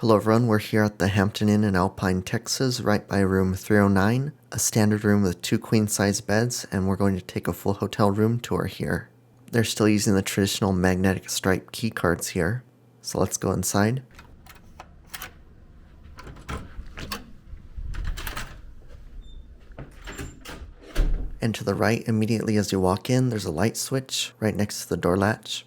Hello everyone, we're here at the Hampton Inn in Alpine, Texas, right by room 309, a standard room with 2 queen-size beds, and we're going to take a full hotel room tour here. They're still using the traditional magnetic stripe key cards here, so let's go inside. And to the right, immediately as you walk in, there's a light switch right next to the door latch.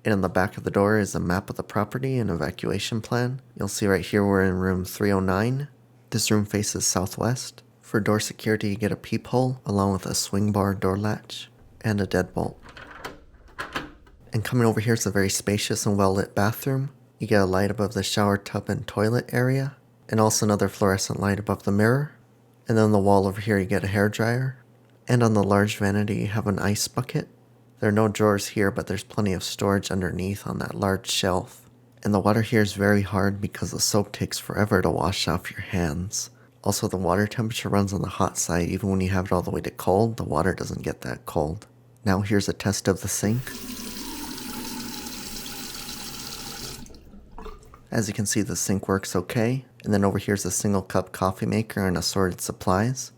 And on the back of the door is a map of the property and evacuation plan. You'll see right here we're in room 309. This room faces southwest. For door security, you get a peephole along with a swing bar door latch and a deadbolt. And coming over here is a very spacious and well-lit bathroom. You get a light above the shower tub and toilet area, and also another fluorescent light above the mirror. And then on the wall over here you get a hairdryer. And on the large vanity you have an ice bucket. There are no drawers here, but there's plenty of storage underneath on that large shelf. And the water here is very hard because the soap takes forever to wash off your hands. Also, the water temperature runs on the hot side. Even when you have it all the way to cold, the water doesn't get that cold. Now here's a test of the sink. As you can see, the sink works okay. And then over here's a single cup coffee maker and assorted supplies.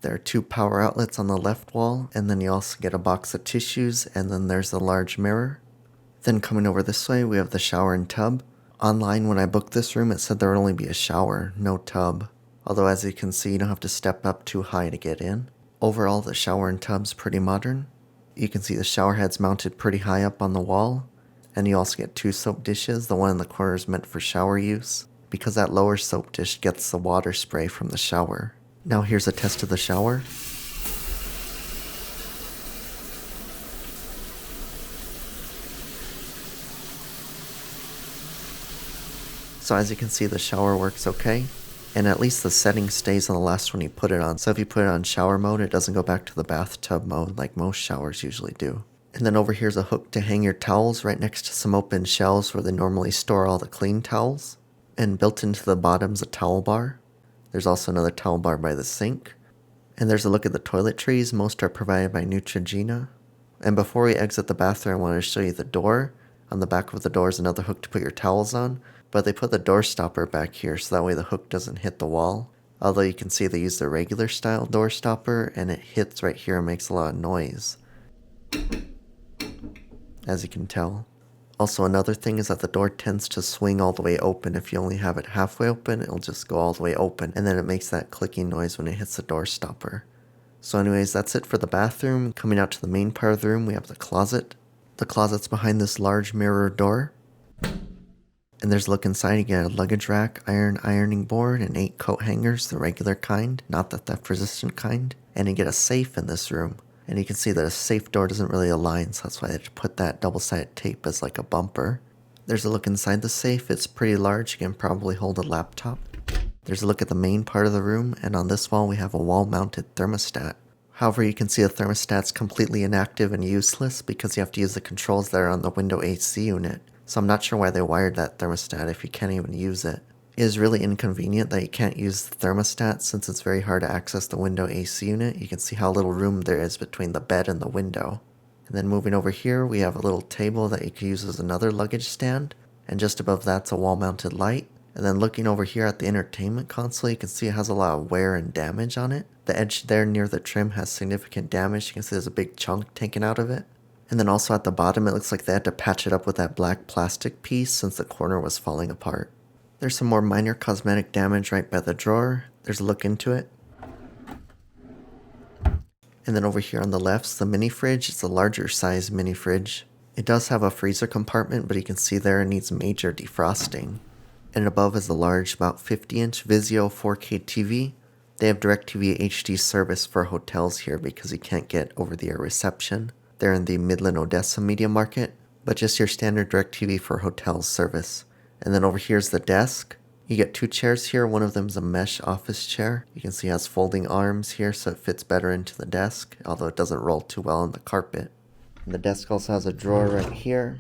There are 2 power outlets on the left wall, and then you also get a box of tissues, and then there's a large mirror. Then coming over this way, we have the shower and tub. Online, when I booked this room, it said there would only be a shower, no tub. Although as you can see, you don't have to step up too high to get in. Overall, the shower and tub's pretty modern. You can see the shower head's mounted pretty high up on the wall, and you also get 2 soap dishes. The one in the corner is meant for shower use, because that lower soap dish gets the water spray from the shower. Now here's a test of the shower. So as you can see, the shower works okay, and at least the setting stays on the last one you put it on. So if you put it on shower mode, it doesn't go back to the bathtub mode like most showers usually do. And then over here's a hook to hang your towels right next to some open shelves where they normally store all the clean towels. And built into the bottom's a towel bar. There's also another towel bar by the sink. And there's a look at the toiletries. Most are provided by Neutrogena. And before we exit the bathroom, I wanted to show you the door. On the back of the door is another hook to put your towels on. But they put the door stopper back here so that way the hook doesn't hit the wall. Although you can see they use the regular style door stopper and it hits right here and makes a lot of noise, as you can tell. Also, another thing is that the door tends to swing all the way open. If you only have it halfway open, it'll just go all the way open, and then it makes that clicking noise when it hits the door stopper. So anyways, that's it for the bathroom. Coming out to the main part of the room, we have the closet. The closet's behind this large mirror door. And there's a look inside. You get a luggage rack, ironing board, and 8 coat hangers, the regular kind, not the theft-resistant kind. And you get a safe in this room. And you can see that a safe door doesn't really align, so that's why they put that double-sided tape as like a bumper. There's a look inside the safe. It's pretty large. You can probably hold a laptop. There's a look at the main part of the room, and on this wall we have a wall-mounted thermostat. However, you can see the thermostat's completely inactive and useless because you have to use the controls that are on the window AC unit. So I'm not sure why they wired that thermostat if you can't even use it. It is really inconvenient that you can't use the thermostat since it's very hard to access the window AC unit. You can see how little room there is between the bed and the window. And then moving over here, we have a little table that you can use as another luggage stand. And just above that's a wall-mounted light. And then looking over here at the entertainment console, you can see it has a lot of wear and damage on it. The edge there near the trim has significant damage. You can see there's a big chunk taken out of it. And then also at the bottom, it looks like they had to patch it up with that black plastic piece since the corner was falling apart. There's some more minor cosmetic damage right by the drawer. There's a look into it. And then over here on the left's the mini fridge. It's a larger size mini fridge. It does have a freezer compartment, but you can see there it needs major defrosting. And above is the large, about 50-inch Vizio 4K TV. They have DirecTV HD service for hotels here because you can't get over-the-air reception. They're in the Midland Odessa media market, but just your standard DirecTV for hotels service. And then over here's the desk. You get 2 chairs here. One of them is a mesh office chair. You can see it has folding arms here so it fits better into the desk, although it doesn't roll too well on the carpet. And the desk also has a drawer right here.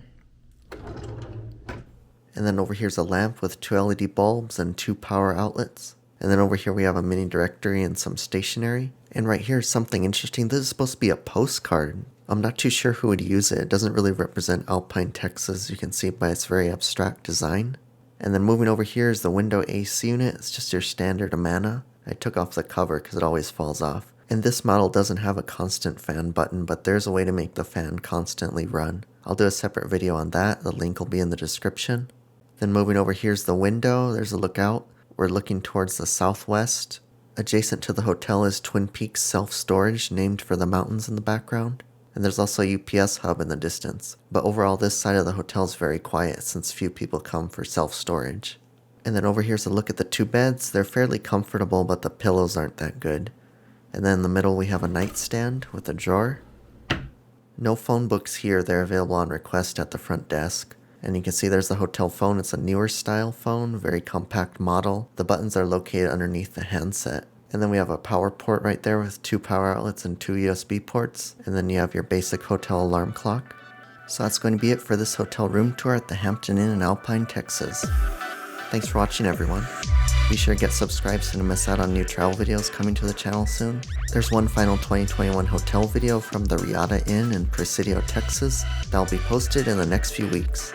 And then over here's a lamp with 2 LED bulbs and 2 power outlets. And then over here we have a mini directory and some stationery. And right here is something interesting. This is supposed to be a postcard. I'm not too sure who would use it. It doesn't really represent Alpine, Texas. You can see by its very abstract design. And then moving over here is the window AC unit. It's just your standard Amana. I took off the cover because it always falls off. And this model doesn't have a constant fan button, but there's a way to make the fan constantly run. I'll do a separate video on that. The link will be in the description. Then moving over here's the window. There's a lookout. We're looking towards the southwest. Adjacent to the hotel is Twin Peaks self-storage, named for the mountains in the background. And there's also a UPS hub in the distance. But overall, this side of the hotel is very quiet since few people come for self-storage. And then over here's a look at the 2 beds. They're fairly comfortable, but the pillows aren't that good. And then in the middle we have a nightstand with a drawer. No phone books here. They're available on request at the front desk. And you can see there's the hotel phone. It's a newer style phone, very compact model. The buttons are located underneath the handset. And then we have a power port right there with 2 power outlets and 2 USB ports. And then you have your basic hotel alarm clock. So that's going to be it for this hotel room tour at the Hampton Inn in Alpine, Texas. Thanks for watching, everyone. Be sure to get subscribed so you don't miss out on new travel videos coming to the channel soon. There's one final 2021 hotel video from the Riata Inn in Presidio, Texas that will be posted in the next few weeks.